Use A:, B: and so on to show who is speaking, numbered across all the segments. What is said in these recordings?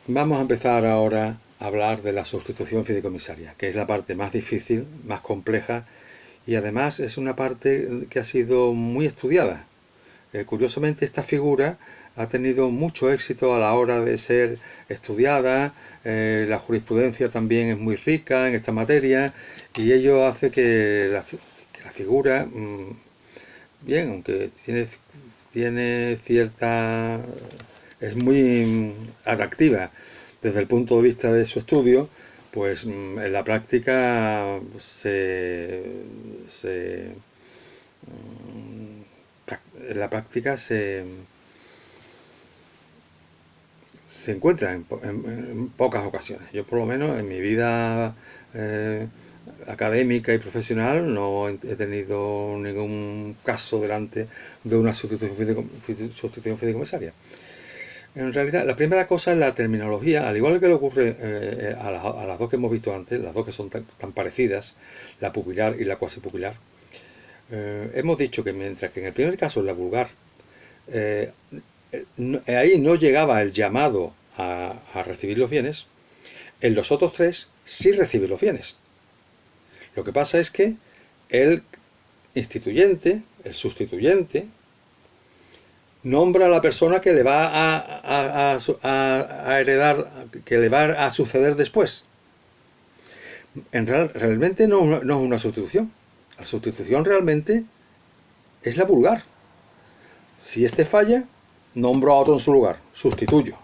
A: Vamos a empezar ahora a hablar de la sustitución fideicomisaria, que es la parte más difícil, más compleja y además es una parte que ha sido muy estudiada. Curiosamente, esta figura ha tenido mucho éxito a la hora de ser estudiada, la jurisprudencia también es muy rica en esta materia y ello hace que la figura, bien, aunque tiene cierta... es muy atractiva desde el punto de vista de su estudio, pues en la práctica en la práctica se encuentra en pocas ocasiones. Yo por lo menos en mi vida académica y profesional no he tenido ningún caso delante de una sustitución fideicomisaria. En realidad, la primera cosa es la terminología, al igual que le ocurre a las dos que hemos visto antes, las dos que son tan parecidas, la pupilar y la cuasipupilar. Hemos dicho que mientras que en el primer caso, en la vulgar, ahí no llegaba el llamado a recibir los bienes, en los otros tres sí recibe los bienes. Lo que pasa es que el instituyente, el sustituyente, nombra a la persona que le va a heredar, que le va a suceder después. Realmente no es una sustitución. La sustitución realmente es la vulgar. Si este falla, nombro a otro en su lugar, sustituyo.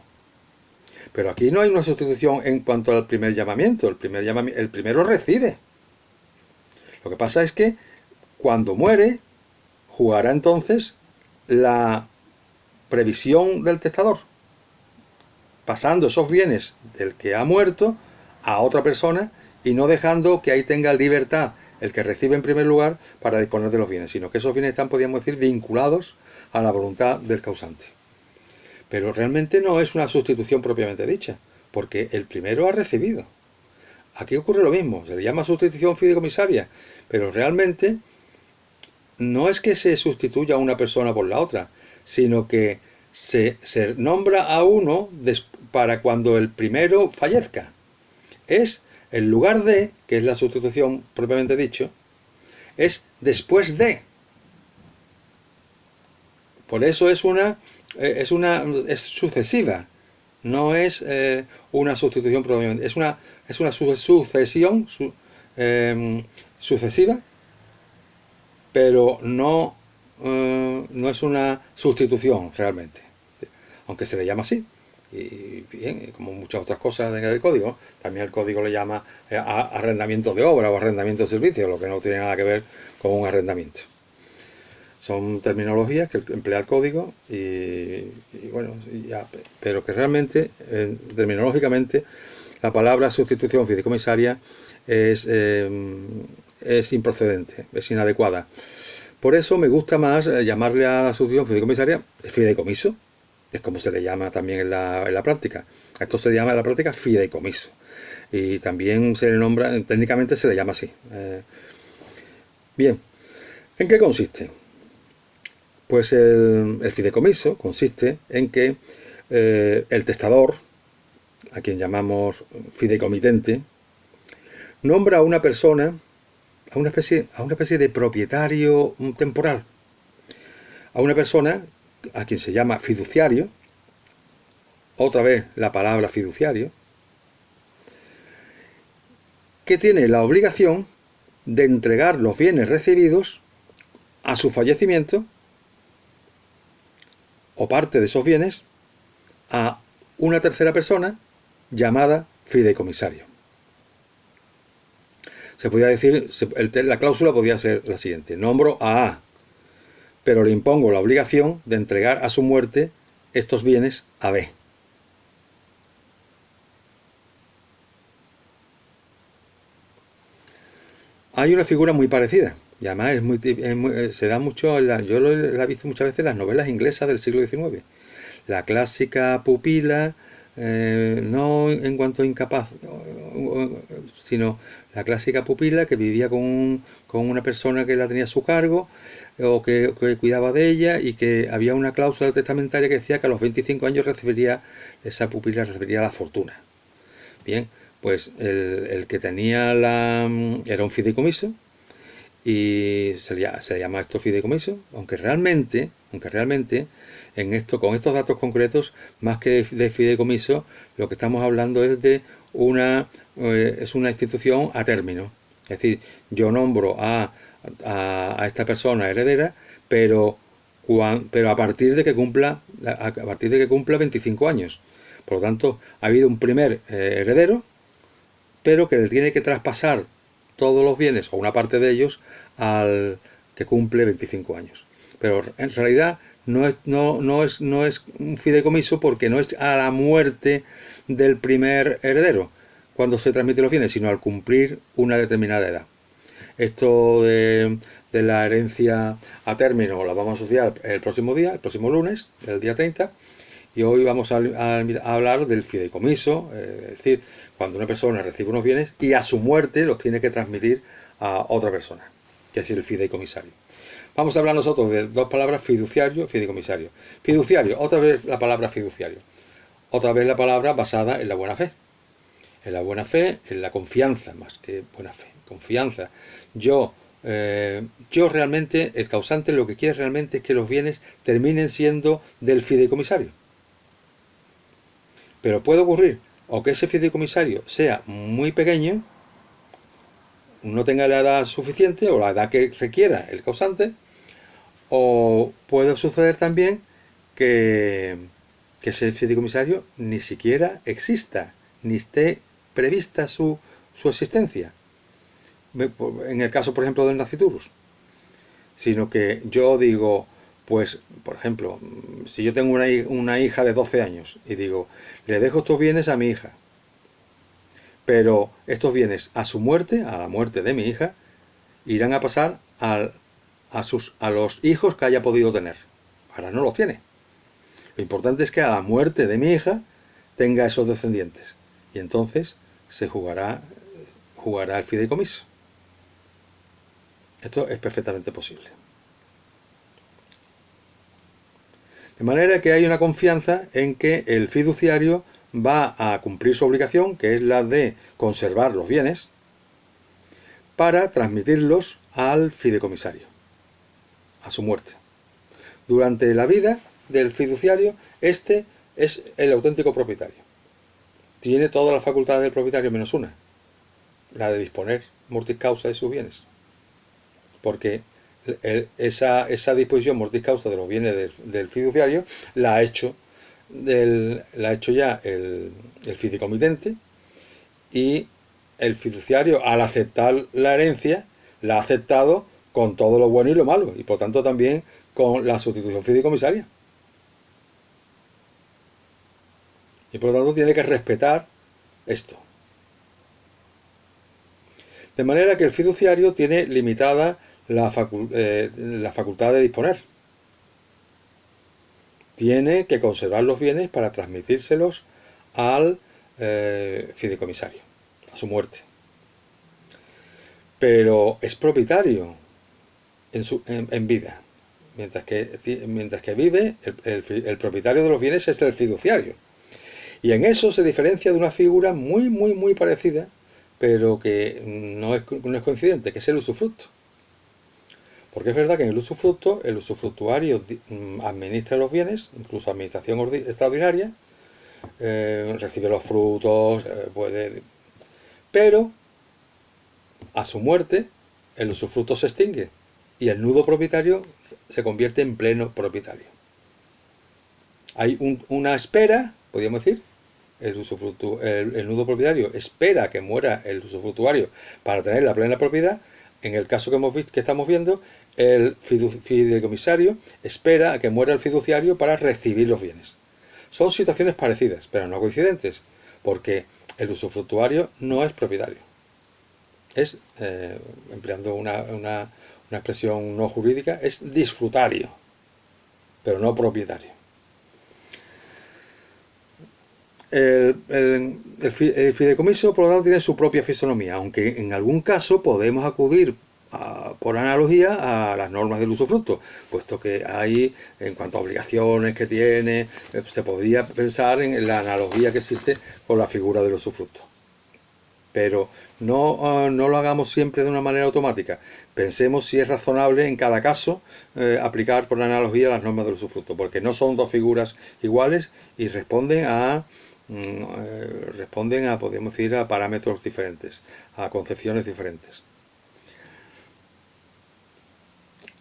A: Pero aquí no hay una sustitución en cuanto al primer llamamiento. El primero recibe. Lo que pasa es que cuando muere, jugará entonces la previsión del testador, pasando esos bienes del que ha muerto a otra persona y no dejando que ahí tenga libertad el que recibe en primer lugar para disponer de los bienes, sino que esos bienes están, podríamos decir, vinculados a la voluntad del causante. Pero realmente no es una sustitución propiamente dicha, porque el primero ha recibido. Aquí ocurre lo mismo, se le llama sustitución fideicomisaria, pero realmente no es que se sustituya a una persona por la otra, sino que se nombra a uno para cuando el primero fallezca. Es en lugar de, que es la sustitución propiamente dicho, es después de. Por eso es sucesiva, no es una sustitución propiamente, es una sucesión sucesiva, pero no es una sustitución realmente, aunque se le llama así. Y bien, como muchas otras cosas en el código, también el código le llama arrendamiento de obra o arrendamiento de servicio, lo que no tiene nada que ver con un arrendamiento. Son terminologías que emplea el código bueno, pero que realmente, terminológicamente, la palabra sustitución fideicomisaria es improcedente, es inadecuada. Por eso me gusta más llamarle a la sustitución fideicomisaria fideicomiso, es como se le llama también en la práctica. A esto se le llama en la práctica fideicomiso. Y también se le nombra, técnicamente se le llama así. Bien, ¿en qué consiste? Pues el fideicomiso consiste en que el testador, a quien llamamos fideicomitente, nombra a una persona, a una especie de propietario temporal, a una persona a quien se llama fiduciario, otra vez la palabra fiduciario, que tiene la obligación de entregar los bienes recibidos a su fallecimiento o parte de esos bienes a una tercera persona llamada fideicomisario. Se podría decir, la cláusula podría ser la siguiente: nombro a A, pero le impongo la obligación de entregar a su muerte estos bienes a B. Hay una figura muy parecida, y además se da mucho, yo la he visto muchas veces en las novelas inglesas del siglo XIX. La clásica pupila, no en cuanto incapaz sino la clásica pupila que vivía con una persona que la tenía a su cargo o que cuidaba de ella, y que había una cláusula testamentaria que decía que a los 25 años esa pupila recibiría la fortuna. Bien, pues el que tenía era un fideicomiso, y se le llama esto fideicomiso, aunque realmente con estos datos concretos, más que de fideicomiso, lo que estamos hablando es de una institución a término. Es decir, yo nombro a esta persona heredera, pero a partir de que cumpla 25 años. Por lo tanto, ha habido un primer heredero, pero que le tiene que traspasar todos los bienes o una parte de ellos al que cumple 25 años. Pero en realidad no es un fideicomiso, porque no es a la muerte del primer heredero cuando se transmiten los bienes, sino al cumplir una determinada edad. Esto de la herencia a término la vamos a estudiar el próximo lunes, el día 30, y hoy vamos a hablar del fideicomiso, es decir, cuando una persona recibe unos bienes y a su muerte los tiene que transmitir a otra persona, que es el fideicomisario. Vamos a hablar nosotros de dos palabras: fiduciario, fideicomisario. Fiduciario, otra vez la palabra fiduciario. Otra vez la palabra basada en la buena fe. En la buena fe, en la confianza, más que buena fe, confianza. Yo realmente, el causante lo que quiere realmente es que los bienes terminen siendo del fideicomisario. Pero puede ocurrir o que ese fideicomisario sea muy pequeño, no tenga la edad suficiente o la edad que requiera el causante, o puede suceder también que ese fideicomisario ni siquiera exista, ni esté prevista su existencia. En el caso, por ejemplo, del nasciturus, sino que yo digo, pues, por ejemplo, si yo tengo una hija de 12 años y digo, le dejo estos bienes a mi hija, pero estos bienes a su muerte, a la muerte de mi hija, irán a pasar a los hijos que haya podido tener. Ahora no los tiene. Lo importante es que a la muerte de mi hija tenga esos descendientes, y entonces se jugará el fideicomiso. Esto es perfectamente posible. De manera que hay una confianza en que el fiduciario va a cumplir su obligación, que es la de conservar los bienes, para transmitirlos al fideicomisario, a su muerte. Durante la vida del fiduciario, este es el auténtico propietario. Tiene todas las facultades del propietario menos una, la de disponer mortis causa de sus bienes. Porque esa disposición mortis causa de los bienes del fiduciario la ha hecho ya el fideicomitente, y el fiduciario, al aceptar la herencia, la ha aceptado con todo lo bueno y lo malo, y por tanto también con la sustitución fideicomisaria. Y por lo tanto tiene que respetar esto. De manera que el fiduciario tiene limitada la facultad de disponer. Tiene que conservar los bienes para transmitírselos al fideicomisario, a su muerte. Pero es propietario en vida. Mientras que vive, el propietario de los bienes es el fiduciario. Y en eso se diferencia de una figura muy, muy, muy parecida, pero que no es coincidente, que es el usufructo. Porque es verdad que en el usufructo, el usufructuario administra los bienes, incluso administración extraordinaria, recibe los frutos, pero a su muerte el usufructo se extingue y el nudo propietario se convierte en pleno propietario. Hay una espera, podríamos decir. El nudo propietario espera que muera el usufructuario para tener la plena propiedad. En el caso que estamos viendo, el fideicomisario espera a que muera el fiduciario para recibir los bienes. Son situaciones parecidas, pero no coincidentes, porque el usufructuario no es propietario. Es, empleando una expresión no jurídica, es disfrutario, pero no propietario. El fideicomiso, por lo tanto, tiene su propia fisonomía, aunque en algún caso podemos acudir por analogía a las normas del usufructo, puesto que hay, en cuanto a obligaciones que tiene, se podría pensar en la analogía que existe con la figura del usufructo. Pero no lo hagamos siempre de una manera automática. Pensemos si es razonable en cada caso aplicar por analogía las normas del usufructo, porque no son dos figuras iguales y responden a, podemos decir, a parámetros diferentes, a concepciones diferentes.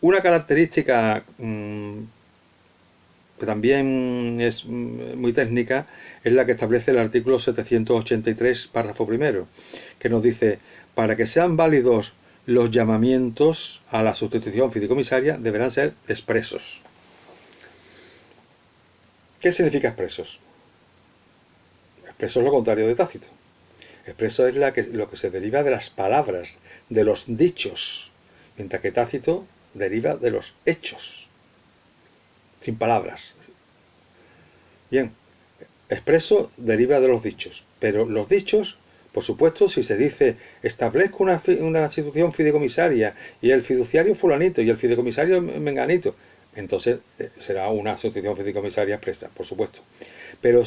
A: Una característica que también es muy técnica es la que establece el artículo 783, párrafo primero, que nos dice: para que sean válidos los llamamientos a la sustitución fideicomisaria deberán ser expresos. ¿Qué significa expresos? Expreso es lo contrario de tácito. Expreso es lo que se deriva de las palabras, de los dichos, mientras que tácito deriva de los hechos, sin palabras. Bien, expreso deriva de los dichos, pero los dichos, por supuesto, si se dice establezco una institución fideicomisaria y el fiduciario fulanito y el fideicomisario menganito, entonces será una institución fideicomisaria expresa, por supuesto. Pero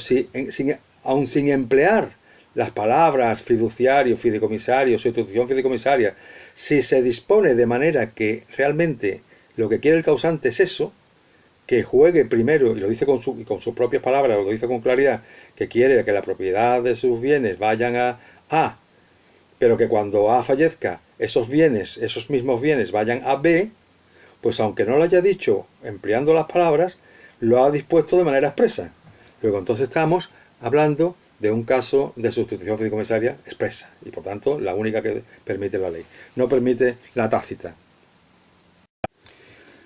A: aun sin emplear las palabras fiduciario, fideicomisario, sustitución fideicomisaria, si se dispone de manera que realmente lo que quiere el causante es eso, que juegue primero, y lo dice con sus propias palabras, lo dice con claridad, que quiere que la propiedad de sus bienes vayan a A, pero que cuando A fallezca, esos mismos bienes vayan a B, pues aunque no lo haya dicho empleando las palabras, lo ha dispuesto de manera expresa. Luego entonces estamos hablando de un caso de sustitución fideicomisaria expresa, y por tanto la única que permite la ley. No permite la tácita.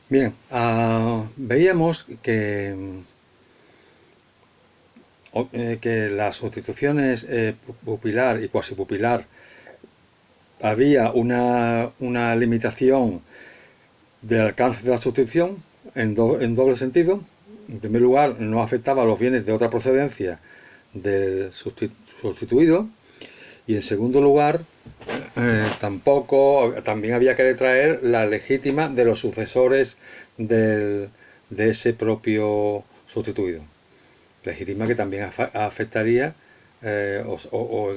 A: Bien, veíamos que las sustituciones pupilar y cuasipupilar había una limitación del alcance de la sustitución en doble sentido. En primer lugar, no afectaba a los bienes de otra procedencia del sustituido, y en segundo lugar, también había que detraer la legítima de los sucesores de ese propio sustituido. Legítima que también afectaría o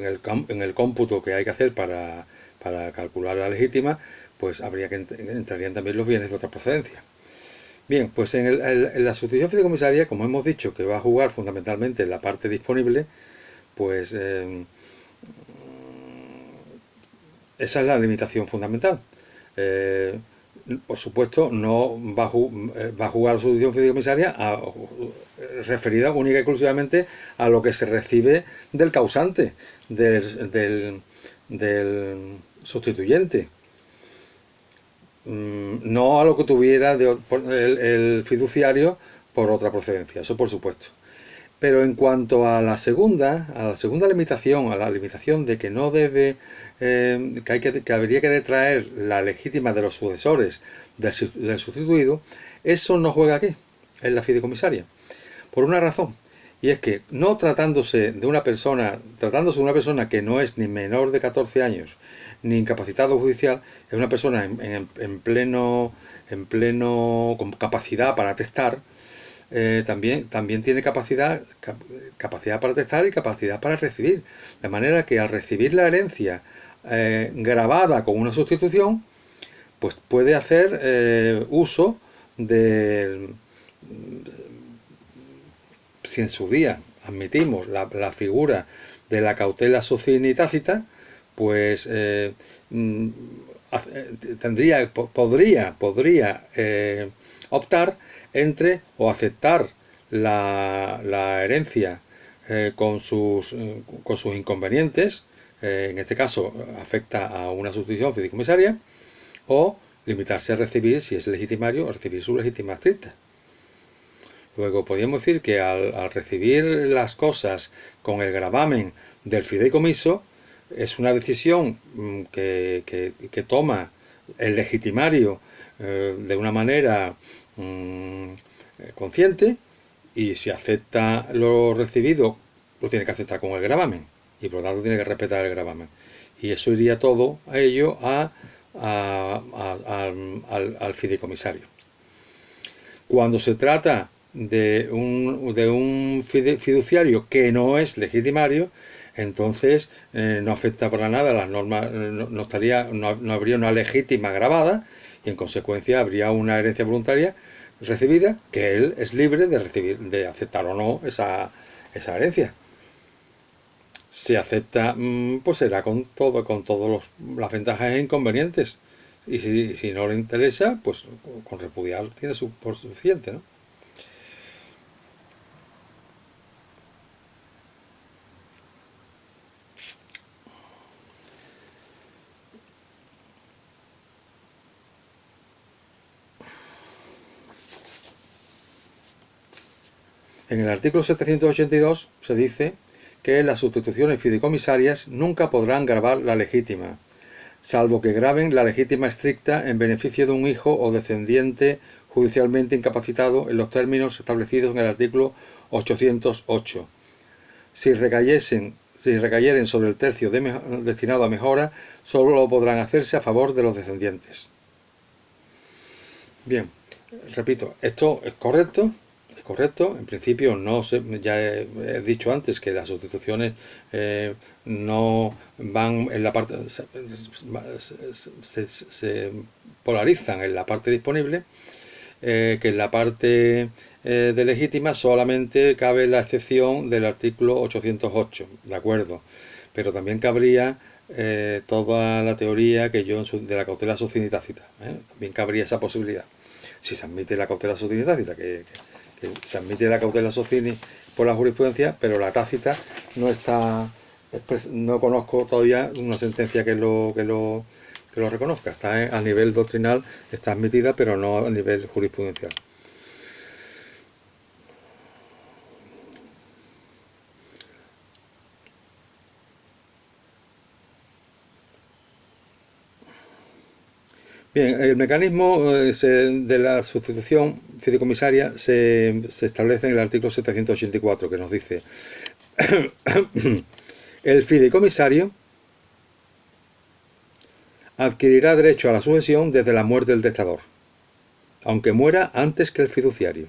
A: en el cómputo que hay que hacer para calcular la legítima, pues entrarían también los bienes de otra procedencia. Bien, pues en la sustitución fideicomisaria, como hemos dicho, que va a jugar fundamentalmente en la parte disponible, pues esa es la limitación fundamental. Por supuesto, no va a jugar la sustitución fideicomisaria referida única y exclusivamente a lo que se recibe del causante, del sustituyente. No a lo que tuviera el fiduciario por otra procedencia, eso por supuesto. Pero en cuanto a la segunda limitación, a la limitación de que no debe, que habría que detraer la legítima de los sucesores del sustituido, eso no juega aquí, en la fideicomisaria, por una razón, y es que no tratándose de una persona que no es ni menor de 14 años, ni incapacitado judicial, es una persona en pleno con capacidad para testar. También tiene capacidad para testar y capacidad para recibir, de manera que al recibir la herencia grabada con una sustitución, pues puede hacer uso si en su día admitimos la figura de la cautela socini tácita, pues podría optar entre o aceptar la herencia con sus inconvenientes, en este caso afecta a una sustitución fideicomisaria, o limitarse a recibir, si es legitimario, a recibir su legítima estricta. Luego podríamos decir que al recibir las cosas con el gravamen del fideicomiso, es una decisión que toma el legitimario de una manera consciente, y si acepta lo recibido lo tiene que aceptar con el gravamen y por lo tanto tiene que respetar el gravamen. Y eso iría todo a ello al fideicomisario. Cuando se trata de un fiduciario que no es legitimario, entonces no afecta para nada las normas, no habría una legítima grabada y en consecuencia habría una herencia voluntaria recibida que él es libre de aceptar o no esa herencia. Si acepta, pues será con todas las ventajas e inconvenientes. Y si no le interesa, pues con repudiar tiene por suficiente, ¿no? En el artículo 782 se dice que las sustituciones fideicomisarias nunca podrán gravar la legítima, salvo que graben la legítima estricta en beneficio de un hijo o descendiente judicialmente incapacitado en los términos establecidos en el artículo 808. Si recayeren sobre el tercio destinado a mejora, solo podrán hacerse a favor de los descendientes. Bien, repito, esto es correcto. Correcto, en principio no sé, ya he dicho antes que las sustituciones no van en la parte, se polarizan en la parte disponible, que en la parte de legítima solamente cabe la excepción del artículo 808, ¿de acuerdo? Pero también cabría toda la teoría que yo de la cautela socini tácita, también cabría esa posibilidad. Si se admite la cautela socini tácita, que se admite la cautela socini por la jurisprudencia, pero la tácita no está, no conozco todavía una sentencia que lo reconozca. Está a nivel doctrinal, está admitida, pero no a nivel jurisprudencial. Bien, el mecanismo de la sustitución fideicomisaria se establece en el artículo 784, que nos dice el fideicomisario adquirirá derecho a la sucesión desde la muerte del testador, aunque muera antes que el fiduciario.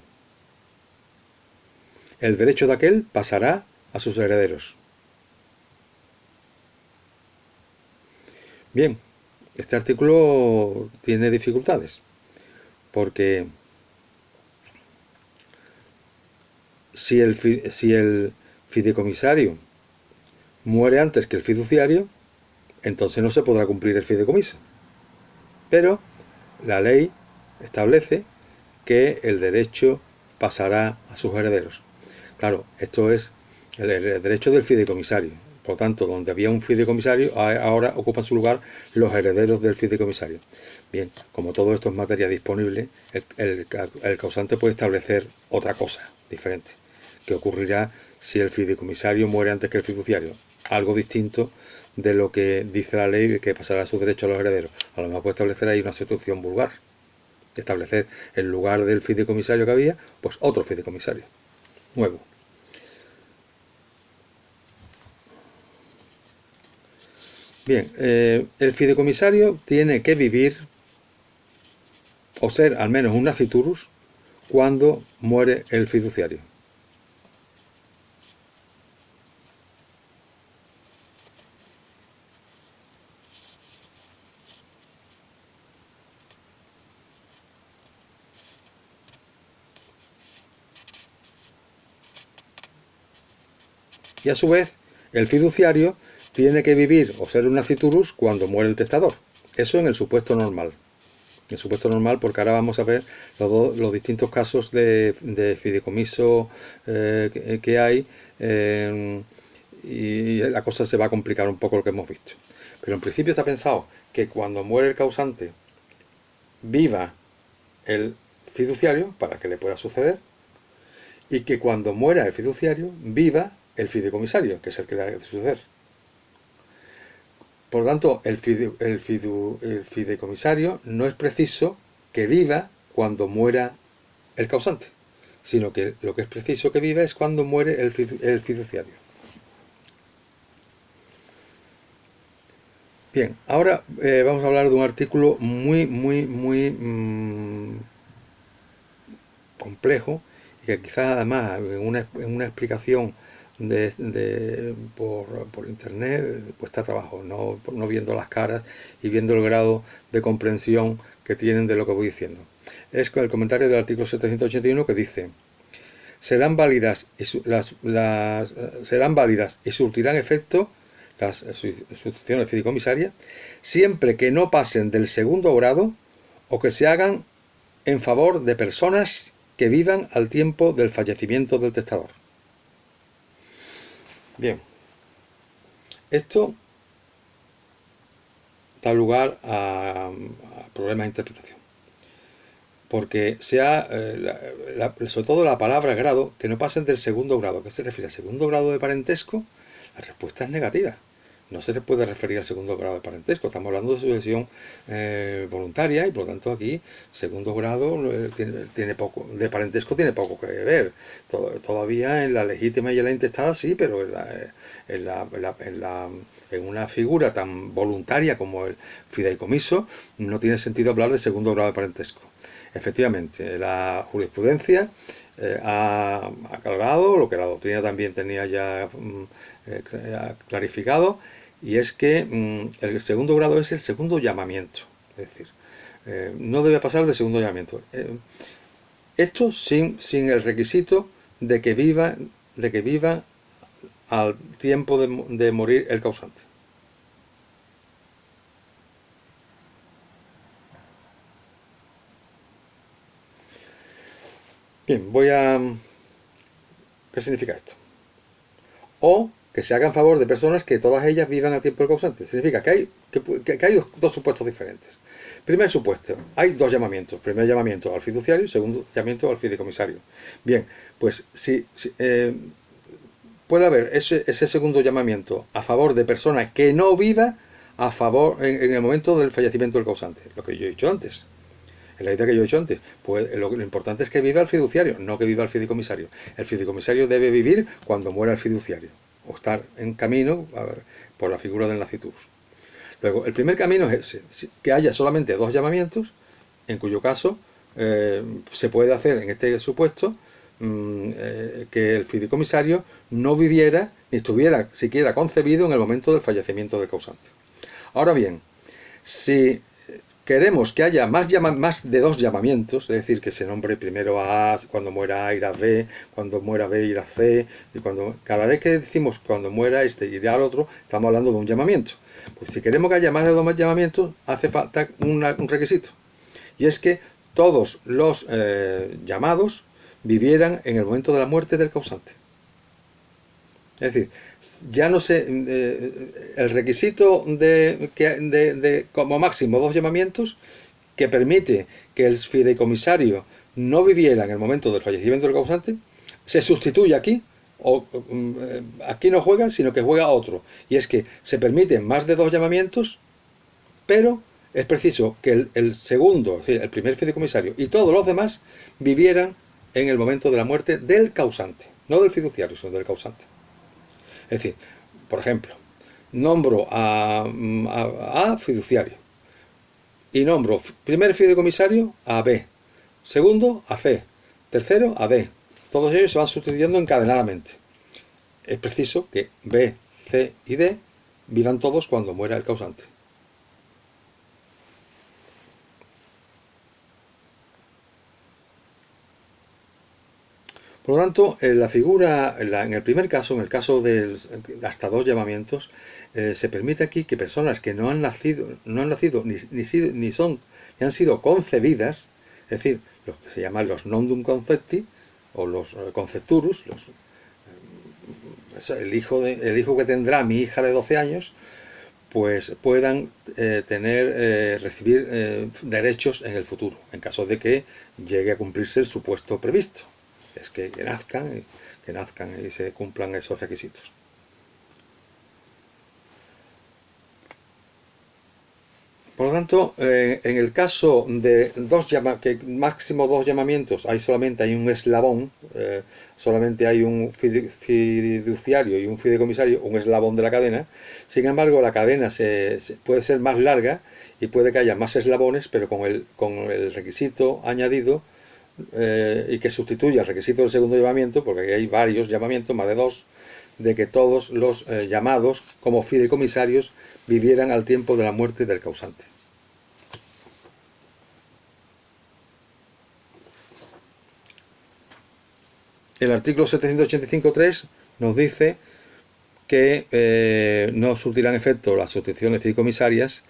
A: El derecho de aquel pasará a sus herederos. Bien, este artículo tiene dificultades, porque si el fideicomisario muere antes que el fiduciario, entonces no se podrá cumplir el fideicomiso. Pero la ley establece que el derecho pasará a sus herederos. Claro, esto es el derecho del fideicomisario. Por lo tanto, donde había un fideicomisario, ahora ocupan su lugar los herederos del fideicomisario. Bien, como todo esto es materia disponible, el causante puede establecer otra cosa diferente. ¿Qué ocurrirá si el fideicomisario muere antes que el fiduciario? Algo distinto de lo que dice la ley de que pasará sus derechos a los herederos. A lo mejor puede establecer ahí una sustitución vulgar. Establecer en lugar del fideicomisario que había, pues otro fideicomisario nuevo. Bien, el fideicomisario tiene que vivir o ser al menos un nasciturus cuando muere el fiduciario. Y a su vez, el fiduciario tiene que vivir o ser un nasciturus cuando muere el testador. Eso en el supuesto normal. El supuesto normal, porque ahora vamos a ver los distintos casos de fideicomiso que hay y la cosa se va a complicar un poco lo que hemos visto. Pero en principio está pensado que cuando muere el causante viva el fiduciario para que le pueda suceder y que cuando muera el fiduciario viva el fideicomisario, que es el que le ha de suceder. Por lo tanto, el fideicomisario no es preciso que viva cuando muera el causante, sino que lo que es preciso que viva es cuando muere el fiduciario. Bien, ahora vamos a hablar de un artículo muy complejo y que quizás además en una explicación por internet cuesta trabajo, no viendo las caras y viendo el grado de comprensión que tienen de lo que voy diciendo. Es el comentario del artículo 781 que dice: serán válidas y surtirán efecto las sustituciones fideicomisarias siempre que no pasen del segundo grado o que se hagan en favor de personas que vivan al tiempo del fallecimiento del testador. Bien, esto da lugar a problemas de interpretación, porque sobre todo la palabra grado, que no pasen del segundo grado. ¿Qué se refiere? ¿Al segundo grado de parentesco? La respuesta es negativa. No se le puede referir al segundo grado de parentesco. Estamos hablando de sucesión voluntaria y por lo tanto aquí segundo grado tiene poco, de parentesco tiene poco que ver. Todavía en la legítima y en la intestada sí, pero en una figura tan voluntaria como el fideicomiso no tiene sentido hablar de segundo grado de parentesco. Efectivamente, la jurisprudencia ha aclarado lo que la doctrina también tenía ya clarificado, y es que el segundo grado es el segundo llamamiento, es decir, no debe pasar del segundo llamamiento. Esto sin el requisito de que viva al tiempo de morir el causante. Bien, ¿qué significa esto? O que se haga en favor de personas que todas ellas vivan a tiempo del causante. Significa que hay dos supuestos diferentes. Primer supuesto, hay dos llamamientos. Primer llamamiento al fiduciario y segundo llamamiento al fideicomisario. Bien, pues si puede haber ese segundo llamamiento a favor de personas que no viva a favor en el momento del fallecimiento del causante, lo que yo he dicho antes. En la idea que yo he dicho antes, pues lo importante es que viva el fiduciario, no que viva el fideicomisario. El fideicomisario debe vivir cuando muera el fiduciario, o estar en camino por la figura del nasciturus. Luego, el primer camino es ese, que haya solamente dos llamamientos, en cuyo caso se puede hacer en este supuesto que el fideicomisario no viviera ni estuviera siquiera concebido en el momento del fallecimiento del causante. Ahora bien, si queremos que haya más de dos llamamientos, es decir, que se nombre primero a A, cuando muera A irá a B, cuando muera B irá a C, y cada vez que decimos cuando muera este irá al otro, estamos hablando de un llamamiento. Pues si queremos que haya más de dos llamamientos, hace falta un requisito, y es que todos los llamados vivieran en el momento de la muerte del causante. Es decir, ya no sé, el requisito de como máximo dos llamamientos que permite que el fideicomisario no viviera en el momento del fallecimiento del causante, se sustituye aquí, o aquí no juega, sino que juega otro. Y es que se permiten más de dos llamamientos, pero es preciso que el segundo, es decir, el primer fideicomisario y todos los demás vivieran en el momento de la muerte del causante, no del fiduciario, sino del causante. Es decir, por ejemplo, nombro a fiduciario y nombro primer fideicomisario a B, segundo a C, tercero a D. Todos ellos se van sustituyendo encadenadamente. Es preciso que B, C y D vivan todos cuando muera el causante. Por lo tanto, la figura, en el primer caso, en el caso de hasta dos llamamientos, se permite aquí que personas que no han nacido ni han sido concebidas, es decir, los que se llaman los non dum concepti o los concepturus, el hijo que tendrá mi hija de 12 años, pues puedan recibir derechos en el futuro, en caso de que llegue a cumplirse el supuesto previsto. Es que nazcan y se cumplan esos requisitos. Por lo tanto, en el caso de máximo dos llamamientos, solamente hay un eslabón, solamente hay un fiduciario y un fideicomisario, un eslabón de la cadena. Sin embargo, la cadena puede ser más larga y puede que haya más eslabones, pero con el requisito añadido y que sustituya el requisito del segundo llamamiento, porque aquí hay varios llamamientos, más de dos, de que todos los llamados como fideicomisarios vivieran al tiempo de la muerte del causante. El artículo 785.3 nos dice que no surtirán efecto las sustituciones fideicomisarias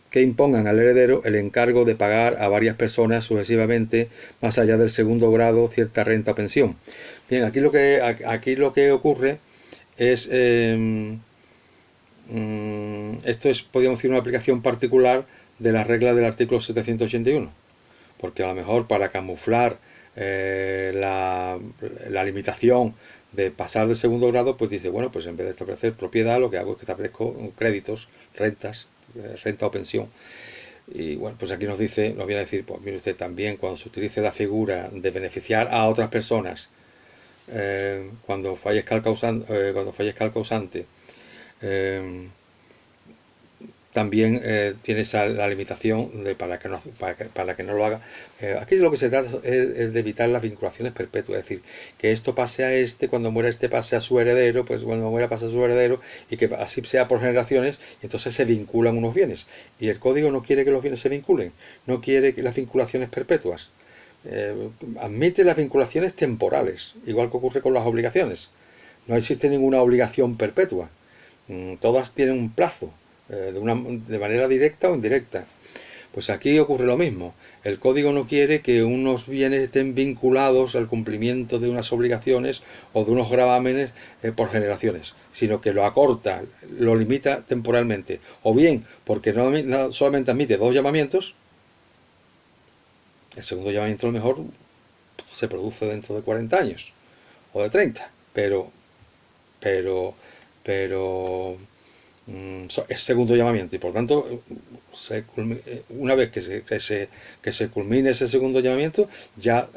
A: que impongan al heredero el encargo de pagar a varias personas sucesivamente, más allá del segundo grado, cierta renta o pensión. Bien, aquí lo que ocurre es, esto es, podríamos decir, una aplicación particular de las reglas del artículo 781, porque a lo mejor para camuflar la limitación de pasar del segundo grado, pues dice, bueno, pues en vez de establecer propiedad, lo que hago es que establezco créditos, rentas, renta o pensión. Y bueno, pues aquí nos viene a decir, pues mire usted, también cuando se utilice la figura de beneficiar a otras personas cuando fallezca el causante, también tiene la limitación para que no lo haga. Aquí lo que se trata es de evitar las vinculaciones perpetuas, es decir, que esto pase a cuando muera pase a su heredero, pues cuando muera pasa a su heredero, y que así sea por generaciones, y entonces se vinculan unos bienes. Y el código no quiere que los bienes se vinculen, no quiere que las vinculaciones perpetuas. Admite las vinculaciones temporales, igual que ocurre con las obligaciones. No existe ninguna obligación perpetua. Todas tienen un plazo, de manera directa o indirecta. Pues aquí ocurre lo mismo. El código no quiere que unos bienes estén vinculados al cumplimiento de unas obligaciones o de unos gravámenes por generaciones, sino que lo acorta, lo limita temporalmente. O bien porque no solamente admite dos llamamientos, el segundo llamamiento a lo mejor se produce dentro de 40 años o de 30, pero es segundo llamamiento, y por tanto una vez que se culmine ese segundo llamamiento, ya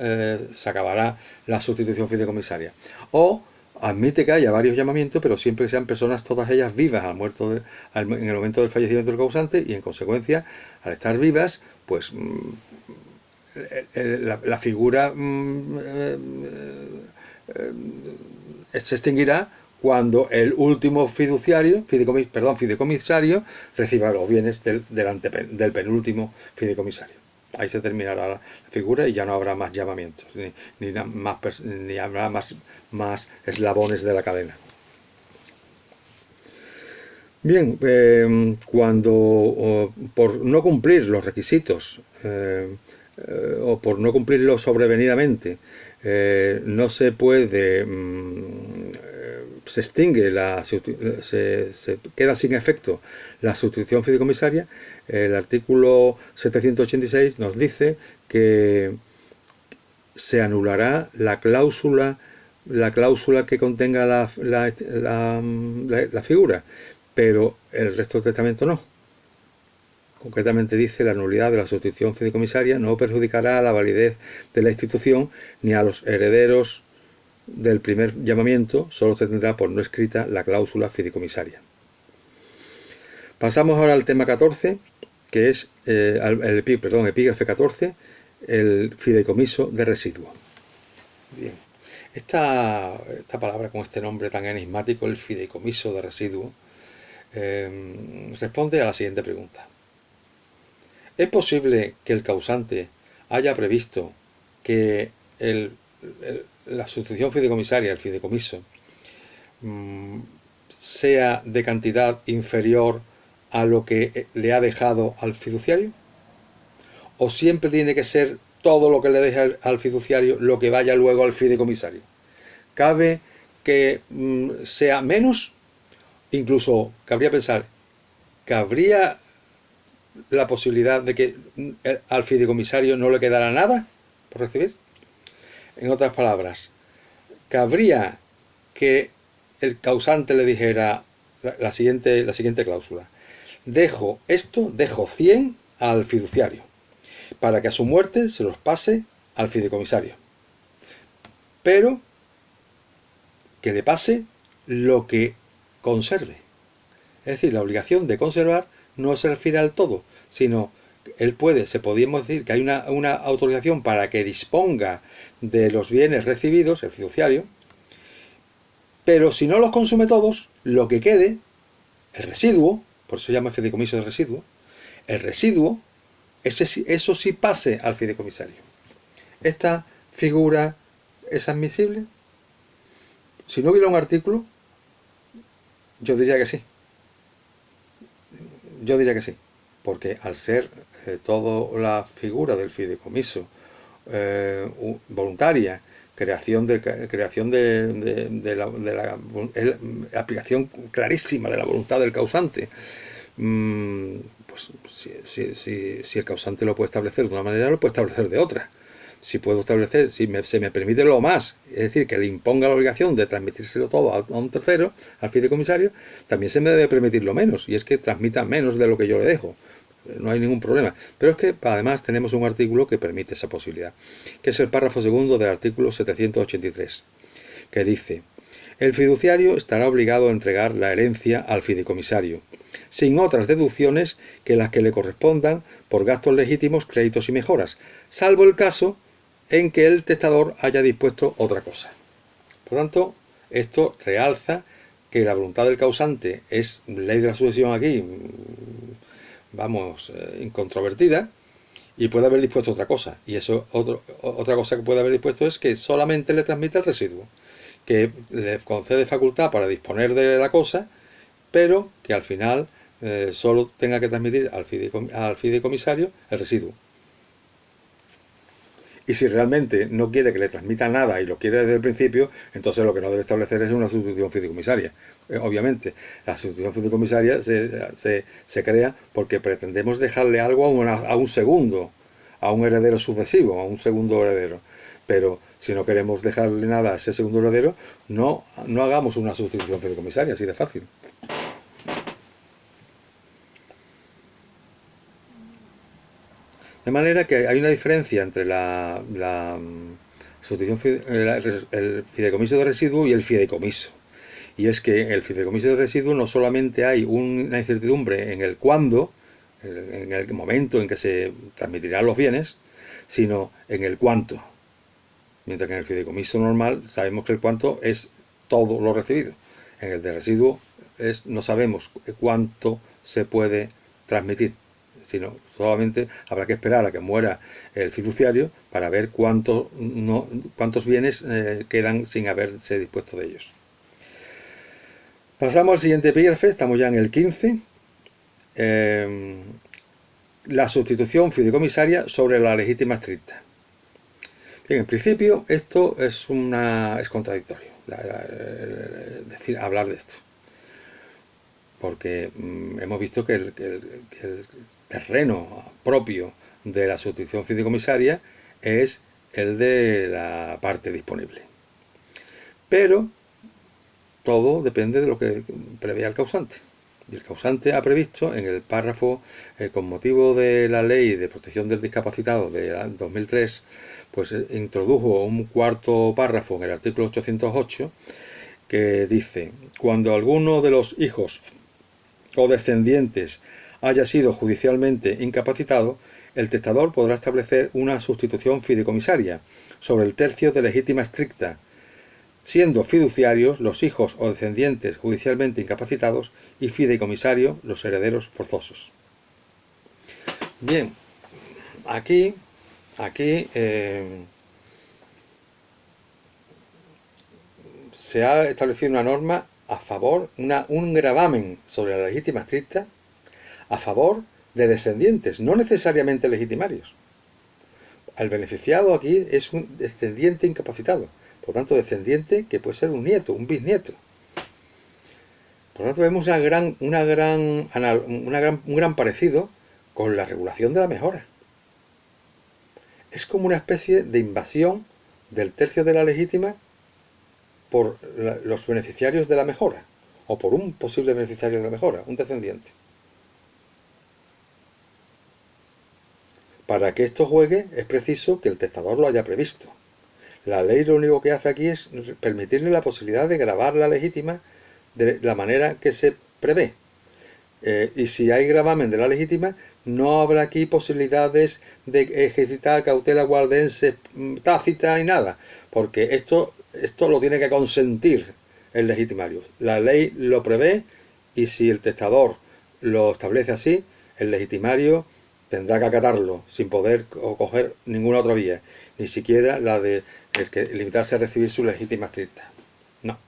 A: se acabará la sustitución fideicomisaria. O admite que haya varios llamamientos, pero siempre que sean personas todas ellas vivas en el momento del fallecimiento del causante, y en consecuencia, al estar vivas, pues la figura se extinguirá cuando el último fideicomisario reciba los bienes del penúltimo fideicomisario. Ahí se terminará la figura y ya no habrá más llamamientos, ni habrá más eslabones de la cadena. Bien, cuando por no cumplir los requisitos o por no cumplirlo sobrevenidamente no se puede, se extingue, se queda sin efecto la sustitución fideicomisaria, el artículo 786 nos dice que se anulará la cláusula que contenga la figura, pero el resto del testamento no. Concretamente dice: la nulidad de la sustitución fideicomisaria no perjudicará a la validez de la institución ni a los herederos del primer llamamiento, solo se tendrá por no escrita la cláusula fideicomisaria. Pasamos ahora al tema 14, que es epígrafe 14, el fideicomiso de residuo. Bien, esta palabra con este nombre tan enigmático, el fideicomiso de residuo, responde a la siguiente pregunta: ¿es posible que el causante haya previsto que la sustitución fideicomisaria, el fideicomiso, sea de cantidad inferior a lo que le ha dejado al fiduciario? ¿O siempre tiene que ser todo lo que le deje al fiduciario lo que vaya luego al fideicomisario? ¿Cabe que sea menos? Incluso cabría pensar que habría la posibilidad de que al fideicomisario no le quedara nada por recibir. En otras palabras, cabría que el causante le dijera la siguiente cláusula: dejo esto, dejo 100 al fiduciario, para que a su muerte se los pase al fideicomisario. Pero que le pase lo que conserve. Es decir, la obligación de conservar no se refiere al todo, sino podríamos decir que hay una autorización para que disponga de los bienes recibidos, el fiduciario, pero si no los consume todos, lo que quede, el residuo, por eso se llama fideicomiso de residuo, el residuo, eso sí pase al fideicomisario. ¿Esta figura es admisible? Si no hubiera un artículo, yo diría que sí. Yo diría que sí, porque al ser toda la figura del fideicomiso voluntaria, creación de la aplicación clarísima de la voluntad del causante, pues si el causante lo puede establecer de una manera, lo puede establecer de otra. Si puedo establecer, se me permite lo más, es decir, que le imponga la obligación de transmitírselo todo a un tercero, al fideicomisario, también se me debe permitir lo menos, y es que transmita menos de lo que yo le dejo. No hay ningún problema. Pero es que además tenemos un artículo que permite esa posibilidad, que es el párrafo segundo del artículo 783, que dice: el fiduciario estará obligado a entregar la herencia al fideicomisario, sin otras deducciones que las que le correspondan por gastos legítimos, créditos y mejoras, salvo el caso en que el testador haya dispuesto otra cosa. Por tanto, esto realza que la voluntad del causante es ley de la sucesión aquí, vamos, incontrovertida, y puede haber dispuesto otra cosa. Y eso otra cosa que puede haber dispuesto es que solamente le transmite el residuo, que le concede facultad para disponer de la cosa, pero que al final solo tenga que transmitir al fideicomisario el residuo. Y si realmente no quiere que le transmita nada y lo quiere desde el principio, entonces lo que no debe establecer es una sustitución fideicomisaria. Obviamente, la sustitución fideicomisaria se crea porque pretendemos dejarle algo a un segundo, a un heredero sucesivo, a un segundo heredero. Pero si no queremos dejarle nada a ese segundo heredero, no hagamos una sustitución fideicomisaria, así de fácil. De manera que hay una diferencia entre el fideicomiso de residuo y el fideicomiso. Y es que el fideicomiso de residuo no solamente hay una incertidumbre en el cuándo, en el momento en que se transmitirán los bienes, sino en el cuánto. Mientras que en el fideicomiso normal sabemos que el cuánto es todo lo recibido. En el de residuo no sabemos cuánto se puede transmitir, sino solamente habrá que esperar a que muera el fiduciario para ver cuántos bienes quedan sin haberse dispuesto de ellos. Pasamos al siguiente epígrafe, estamos ya en el 15. La sustitución fideicomisaria sobre la legítima estricta. Bien, en principio esto es contradictorio, hablar de esto. Porque hemos visto que el terreno propio de la sustitución fideicomisaria es el de la parte disponible. Pero todo depende de lo que prevea el causante. Y el causante ha previsto en el párrafo, con motivo de la Ley de Protección del Discapacitado de 2003, pues introdujo un cuarto párrafo en el artículo 808 que dice: cuando alguno de los hijos o descendientes haya sido judicialmente incapacitado, el testador podrá establecer una sustitución fideicomisaria sobre el tercio de legítima estricta, siendo fiduciarios los hijos o descendientes judicialmente incapacitados y fideicomisario los herederos forzosos. Bien, aquí se ha establecido una norma a favor, un gravamen sobre la legítima estricta a favor de descendientes, no necesariamente legitimarios. El beneficiado aquí es un descendiente incapacitado, por tanto descendiente que puede ser un nieto, un bisnieto. Por tanto vemos un gran parecido con la regulación de la mejora. Es como una especie de invasión del tercio de la legítima por los beneficiarios de la mejora, o por un posible beneficiario de la mejora, un descendiente. para que esto juegue es preciso que el testador lo haya previsto. La ley lo único que hace aquí es permitirle la posibilidad de grabar la legítima de la manera que se prevé. Y si hay gravamen de la legítima, no habrá aquí posibilidades de ejercitar cautela guardense tácita y nada, porque esto lo tiene que consentir el legitimario. La ley lo prevé y si el testador lo establece así, el legitimario tendrá que acatarlo sin poder coger ninguna otra vía, ni siquiera la de limitarse a recibir su legítima estricta. No.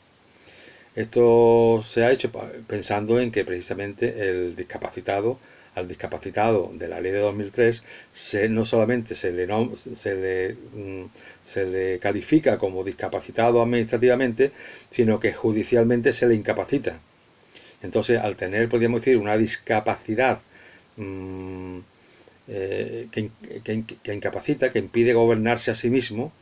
A: Esto se ha hecho pensando en que precisamente al discapacitado de la ley de 2003 no solamente se le califica como discapacitado administrativamente, sino que judicialmente se le incapacita. Entonces, al tener, podríamos decir, una discapacidad que incapacita, que impide gobernarse a sí mismo,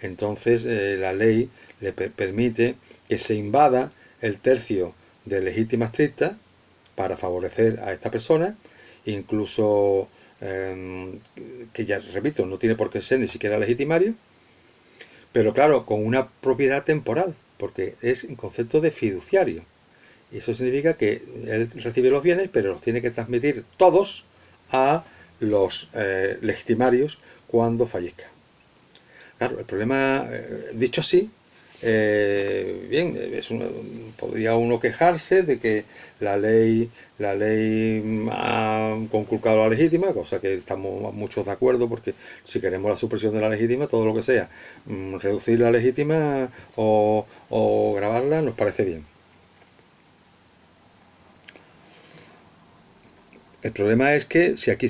A: entonces la ley le permite que se invada el tercio de legítima estricta para favorecer a esta persona, incluso que ya repito, no tiene por qué ser ni siquiera legitimario, pero claro, con una propiedad temporal, porque es un concepto de fiduciario. Y eso significa que él recibe los bienes, pero los tiene que transmitir todos a los legitimarios cuando fallezca. Claro, el problema, dicho así, bien, podría uno quejarse de que la ley ha conculcado la legítima, cosa que estamos muchos de acuerdo, porque si queremos la supresión de la legítima, todo lo que sea, reducir la legítima o grabarla, nos parece bien. El problema es que si aquí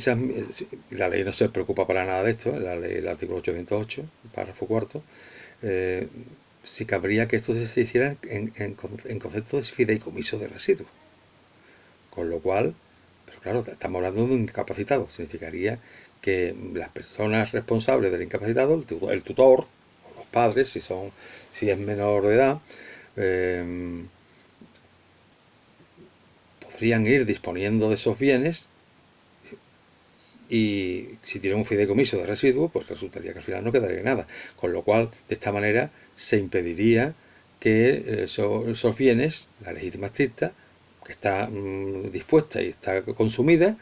A: la ley no se preocupa para nada de esto, la ley, el artículo 808, párrafo cuarto, si cabría que esto se hiciera en concepto de fideicomiso de residuos. Con lo cual, pero claro, estamos hablando de un incapacitado, significaría que las personas responsables del incapacitado, el tutor, o los padres, si es menor de edad, podrían ir disponiendo de esos bienes, y si tiene un fideicomiso de residuos, pues resultaría que al final no quedaría nada. Con lo cual, de esta manera, se impediría que esos bienes, la legítima estricta, que está dispuesta y está consumida,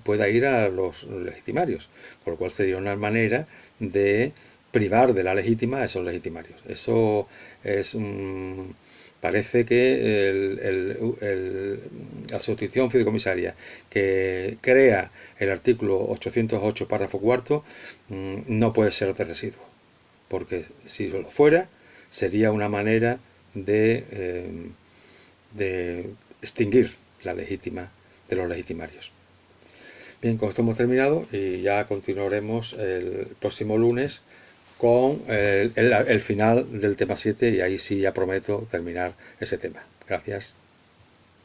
A: pueda ir a los legitimarios. Con lo cual sería una manera de privar de la legítima a esos legitimarios. Eso es parece que la sustitución fideicomisaria que crea el artículo 808 párrafo cuarto no puede ser de residuo, porque si lo fuera sería una manera de extinguir la legítima de los legitimarios. Bien, con esto hemos terminado y ya continuaremos el próximo lunes con el final del tema 7 y ahí sí ya prometo terminar ese tema. Gracias.